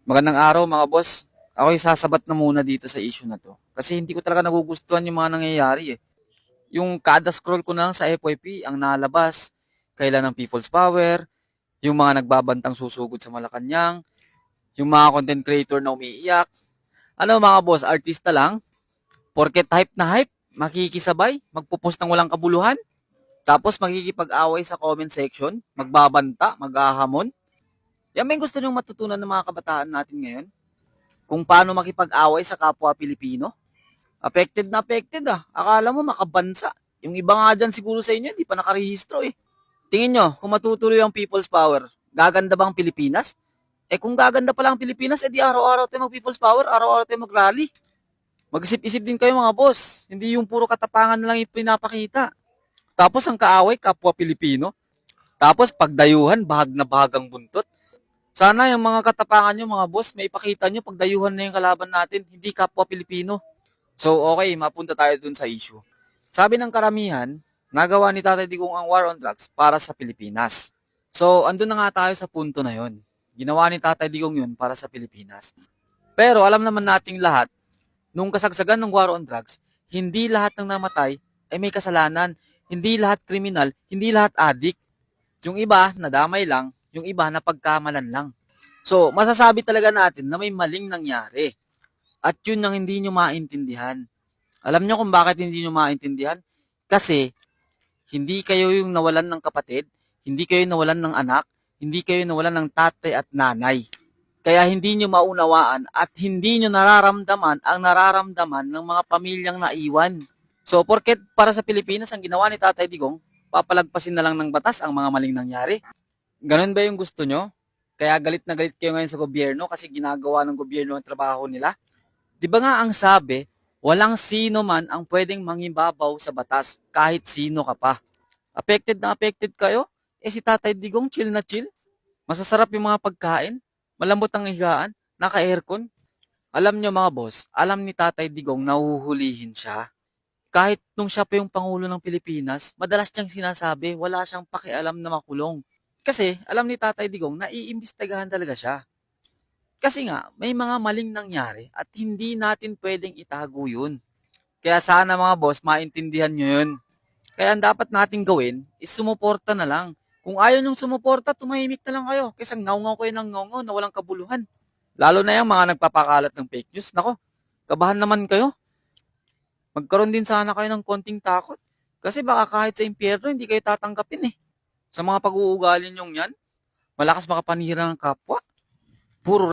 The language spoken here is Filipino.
Magandang araw mga boss. Ako'y sasabat na muna dito sa issue na 'to. Kasi hindi ko talaga nagugustuhan yung mga nangyayari, eh. Yung kada scroll ko na lang sa FYP ang nalabas, kailan ng People's Power, yung mga nagbabantang susugod sa Malacanang, yung mga content creator na umiiyak. Ano mga boss, artista lang, porket hype na hype, makikisabay, magpo-post ng walang kabuluhan, tapos makikipag-away sa comment section, magbabanta, maghahamon. Yan ba yung gusto niyong matutunan ng mga kabataan natin ngayon? Kung paano makipag-away sa kapwa Pilipino? Affected na affected ah. Akala mo makabansa. Yung iba nga dyan siguro sa inyo, hindi pa nakarehistro eh. Tingin nyo, kung matutuloy ang People's Power, gaganda bang Pilipinas? Eh kung gaganda pala ang Pilipinas, edi araw-araw tayo mag-People's Power, araw-araw tayo mag-rally. Mag-isip-isip din kayo mga boss. Hindi yung puro katapangan na lang yung pinapakita. Tapos ang kaaway, kapwa Pilipino. Tapos pagdayuhan, bahag na bahag ang buntot. Sana yung mga katapangan nyo mga boss, may ipakita nyo pagdayuhan na yung kalaban natin, hindi kapwa Pilipino. So, okay, mapunta tayo dun sa issue. Sabi ng karamihan, nagawa ni Tatay Digong ang war on drugs para sa Pilipinas. So, andun na nga tayo sa punto na yon. Ginawa ni Tatay Digong yun para sa Pilipinas. Pero alam naman nating lahat, nung kasagsagan ng war on drugs, hindi lahat ng namatay ay may kasalanan. Hindi lahat kriminal, hindi lahat adik. Yung iba, nadamay lang, yung iba, napagkamalan lang. So, masasabi talaga natin na may maling nangyari. At yun ang hindi nyo maintindihan. Alam nyo kung bakit hindi nyo maintindihan? Kasi hindi kayo yung nawalan ng kapatid, hindi kayo nawalan ng anak, hindi kayo nawalan ng tatay at nanay. Kaya hindi nyo maunawaan at hindi nyo nararamdaman ang nararamdaman ng mga pamilyang naiwan. So, porket para sa Pilipinas ang ginawa ni Tatay Digong, papalagpasin na lang ng batas ang mga maling nangyari. Ganun ba yung gusto nyo? Kaya galit na galit kayo ngayon sa gobyerno kasi ginagawa ng gobyerno ang trabaho nila? Di ba nga ang sabi, walang sino man ang pwedeng mangibabaw sa batas kahit sino ka pa. Affected na affected kayo? Eh si Tatay Digong chill na chill. Masasarap yung mga pagkain, malambot ang higaan, naka-aircon. Alam nyo mga boss, alam ni Tatay Digong na uhulihin siya. Kahit nung siya pa yung Pangulo ng Pilipinas, madalas niyang sinasabi wala siyang pakialam na makulong. Kasi alam ni Tatay Digong na iimbestigahan talaga siya. Kasi nga, may mga maling nangyari at hindi natin pwedeng itago yun. Kaya sana mga boss, maintindihan nyo yun. Kaya ang dapat natin gawin is sumuporta na lang. Kung ayaw nyong sumuporta, tumahimik na lang kayo. Kaysa ngaw-ngaw kayo ng ngaw na walang kabuluhan. Lalo na yung mga nagpapakalat ng fake news. Nako, kabahan naman kayo. Magkaroon din sana kayo ng konting takot. Kasi baka kahit sa impyerno, hindi kayo tatanggapin eh. Sa mga pag-uugali nyong yan, malakas makapanira ng kapwa. Puro